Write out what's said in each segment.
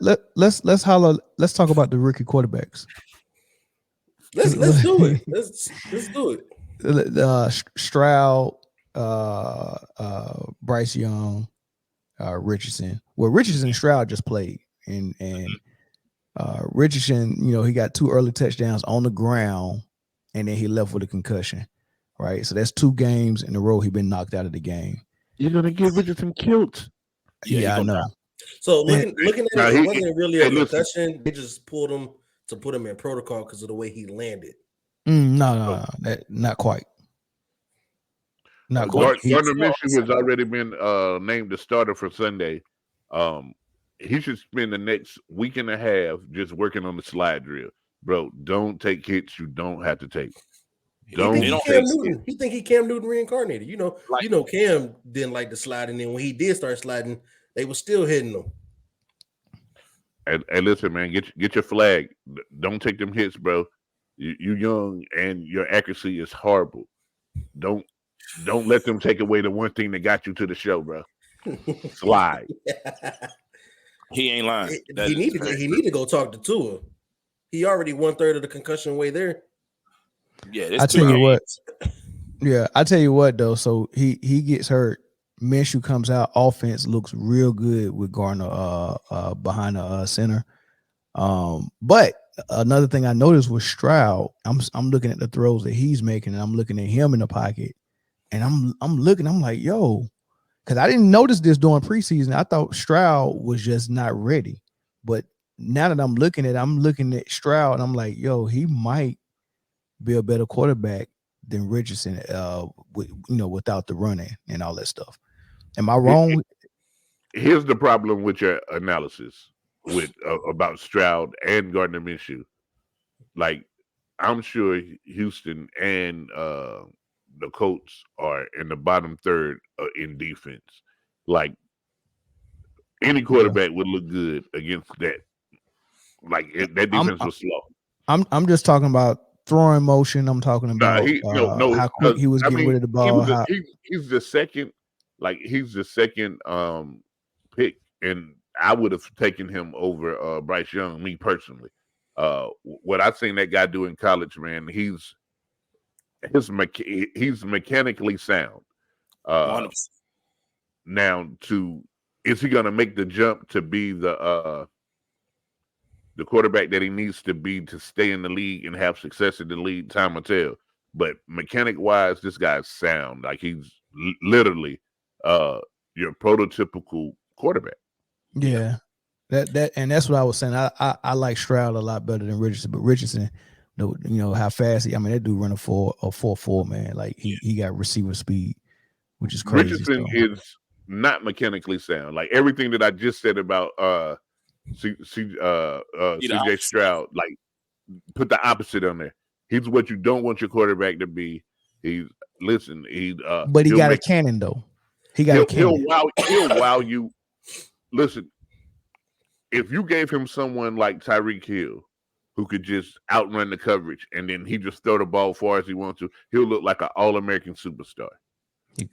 Let's talk about the rookie quarterbacks. Let's do it. Let's do it. Stroud, Bryce Young, Richardson. Well, Richardson and Stroud just played, and Richardson, he got 2 early touchdowns on the ground, and then he left with a concussion. Right, so that's 2 games in a row he been knocked out of the game. You're gonna get Richardson killed. Yeah, I know. So looking at it, it wasn't really a concussion. They just pulled him to put him in protocol because of the way he landed. No, not quite. Not quite. Gardner Minshew has already been named the starter for Sunday. He should spend the next week and a half just working on the slide drill. Bro, don't take hits you don't have to take. He think he Cam Newton reincarnated. Cam didn't like the slide, and then when he did start sliding, they were still hitting him. And listen, man, get your flag. Don't take them hits, bro. You young and your accuracy is horrible. Don't let them take away the one thing that got you to the show, bro. Slide. He ain't lying. He need to go talk to Tua. He already 1/3 of the concussion way there. Yeah, I tell you what. Yeah, I tell you what though. So he gets hurt. Minshew comes out. Offense looks real good with Gardner behind the center. But another thing I noticed was Stroud. I'm looking at the throws that he's making, and I'm looking at him in the pocket, and I'm looking. I'm like, yo, because I didn't notice this during preseason. I thought Stroud was just not ready. But now that I'm looking at Stroud, and I'm like, yo, he might be a better quarterback than Richardson, without the running and all that stuff. Am I wrong? Here's the problem with your analysis with about Stroud and Gardner Minshew. Like, I'm sure Houston and the Colts are in the bottom third in defense. Like, any quarterback would look good against that. Like, that defense was slow. I'm just talking about throwing motion. I'm talking about how quick he was getting rid of the ball. He's the second. Like, he's the second pick, and I would have taken him over Bryce Young, me personally. What I've seen that guy do in college, man, he's mechanically sound. Now, is he going to make the jump to be the quarterback that he needs to be to stay in the league and have success in the league? Time will tell. But mechanic-wise, this guy's sound. Like, he's literally your prototypical quarterback. Yeah. And that's what I was saying. I like Stroud a lot better than Richardson, but Richardson, how fast that dude run a 4.4, man. Like, he got receiver speed, which is crazy. Richardson is not mechanically sound. Like, everything that I just said about CJ Stroud, like, put the opposite on there. He's what you don't want your quarterback to be. But he got a cannon though. He'll wow you. Listen, if you gave him someone like Tyreek Hill, who could just outrun the coverage and then he just throw the ball far as he wants to, he'll look like an All-American superstar.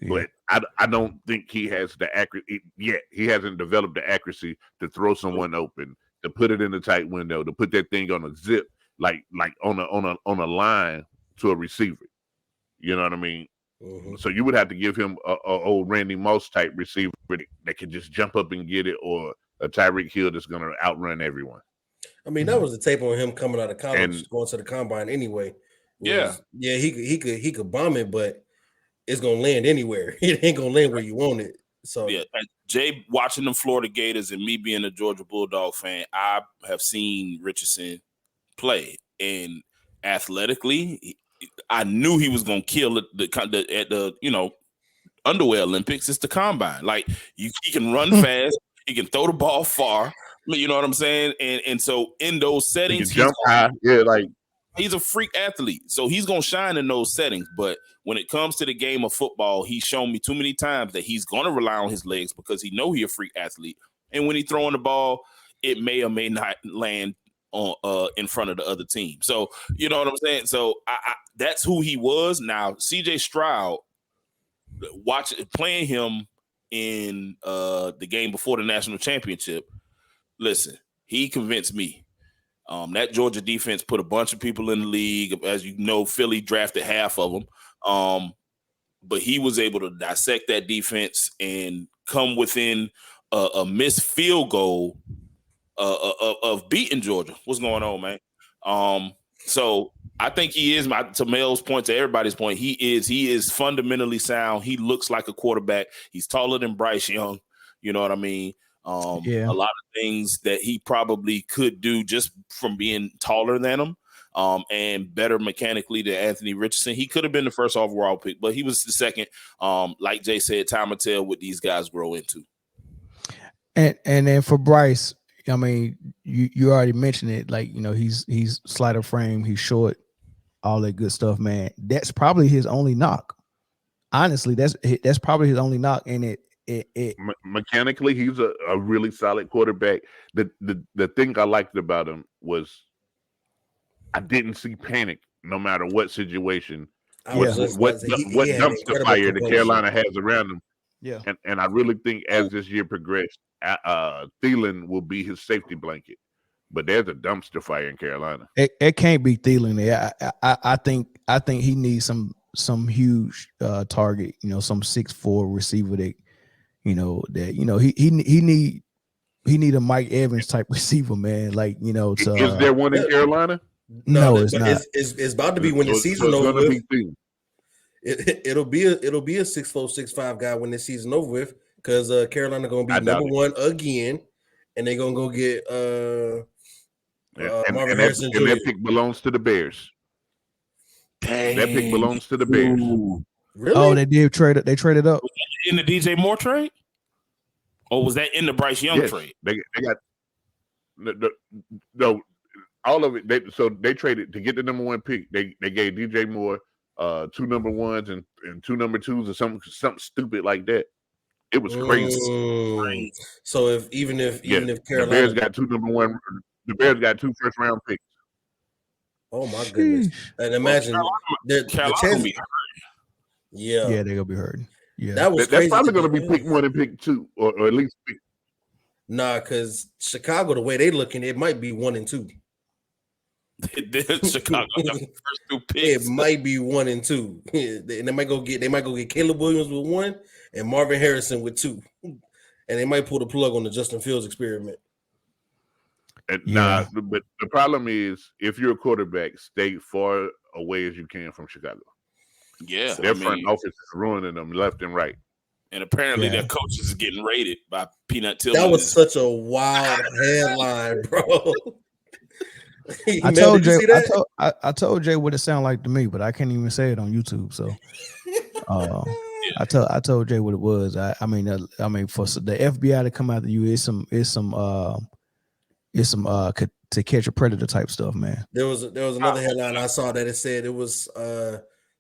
But I don't think he has the accuracy yet. He hasn't developed the accuracy to throw someone open, to put it in a tight window, to put that thing on a zip, like on a line to a receiver. You know what I mean? Mm-hmm. So you would have to give him a old Randy Moss type receiver that can just jump up and get it, or a Tyreek Hill that's going to outrun everyone. I mean, that was the tape on him coming out of college, going to the combine anyway. He could bomb it, but it's gonna land anywhere. It ain't gonna land where you want it. So Jay, watching the Florida Gators and me being a Georgia Bulldog fan, I have seen Richardson play, and athletically, I knew he was gonna kill at the underwear Olympics. It's the combine. Like, he can run fast, he can throw the ball far. You know what I'm saying? And so in those settings, he can jump high. Yeah, like. He's a freak athlete, so he's going to shine in those settings. But when it comes to the game of football, he's shown me too many times that he's going to rely on his legs because he know he's a freak athlete. And when he's throwing the ball, it may or may not land on in front of the other team. So, you know what I'm saying? So that's who he was. Now, CJ Stroud, playing him in the game before the national championship, listen, he convinced me. That Georgia defense put a bunch of people in the league. As you know, Philly drafted half of them. But he was able to dissect that defense and come within a missed field goal of beating Georgia. What's going on, man? So I think he is, to Mel's point, to everybody's point, he is fundamentally sound. He looks like a quarterback. He's taller than Bryce Young. You know what I mean? A lot of things that he probably could do just from being taller than him. And better mechanically than Anthony Richardson. He could have been the first overall pick, but he was the second. Like Jay said, time will tell what these guys grow into. And then for Bryce, I mean, you already mentioned it. Like, he's slighter frame, he's short, all that good stuff, man. That's probably his only knock. Honestly, that's probably his only knock. And mechanically, he's a really solid quarterback. The thing I liked about him was I didn't see panic no matter what situation. What dumpster fire that Carolina has around him. Yeah. And I really think as this year progressed, Thielen will be his safety blanket. But there's a dumpster fire in Carolina. It can't be Thielen there. I think he needs some huge target, some 6'4" receiver that, he need a Mike Evans type receiver, man. Like, is there one in Carolina? No, it's not. It's about to be when the season over with. It'll be a 6'4", 6'5" guy when the season over with, because Carolina gonna be number one again, and they're gonna go get Marvin Harrison Jr. And that pick belongs to the Bears. Dang. That pick belongs to the Bears. Really? Oh, they did trade it. They traded up was that in the DJ Moore trade, or was that in the Bryce Young trade? They got no. All of it. They traded to get the number one pick. They gave DJ Moore 2 number ones and 2 number twos or something stupid like that. It was crazy. So if Carolina, the Bears got 2 number one, the Bears got 2 first round picks. Oh my goodness! And imagine the chance. Yeah, they're gonna be hurting. Yeah, that's probably gonna be pick 1 and pick 2, or at least pick. Nah, because Chicago, the way they looking, it might be 1 and 2. Chicago first 2 picks. It might be 1 and 2. And they might go get Caleb Williams with 1 and Marvin Harrison with 2, and they might pull the plug on the Justin Fields experiment. Nah, but the problem is, if you're a quarterback, stay far away as you can from Chicago. Yeah, their front office is ruining them left and right. And apparently their coaches is getting raided by Peanut Tillman. That was such a wild headline, bro. I told Jay. I told Jay what it sounded like to me, but I can't even say it on YouTube. So, I told Jay what it was. I mean, for the FBI to come after you, it's some to catch a predator type stuff, man. There was another headline I saw that it said it was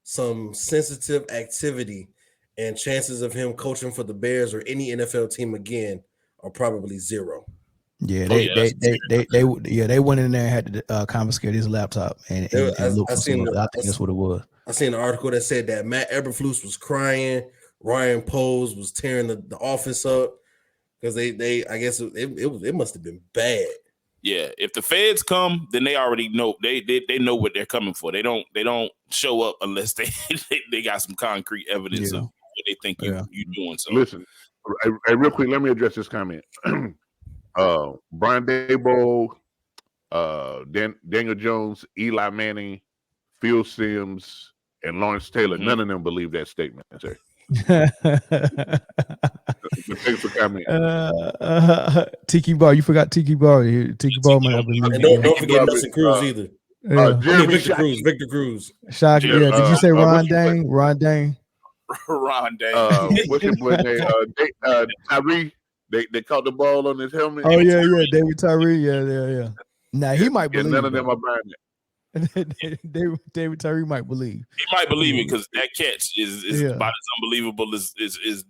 some sensitive activity, and chances of him coaching for the Bears or any NFL team again are probably 0. Yeah, they went in there and had to confiscate his laptop and look for some. I think that's what it was. I seen an article that said that Matt Eberflus was crying, Ryan Poles was tearing the office up because they I guess it must have been bad. Yeah, if the feds come, then they already know they know what they're coming for. They don't show up unless they got some concrete evidence of what they think you're doing. So listen, real quick, let me address this comment. Brian Daboll, Daniel Jones, Eli Manning, Phil Simms, and Lawrence Taylor, none of them believe that statement, sir. Thanks for coming. Tiki Bar, you forgot Tiki Bar. Tiki Bar might have been. And don't forget Nelson Cruz either. Victor Cruz. Shock. Yeah. Did you say Ron Dang? Ron Dang. What's your boy name? Tyree. They caught the ball on his helmet. Oh yeah, David Tyree. Yeah. Now he might believe. None of them are buying it. David Tyree might believe. He might believe it because that catch is about as unbelievable as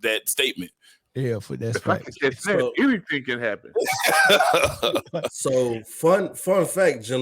that statement. Yeah, that's fact. Anything can happen. So fun fact, gentlemen.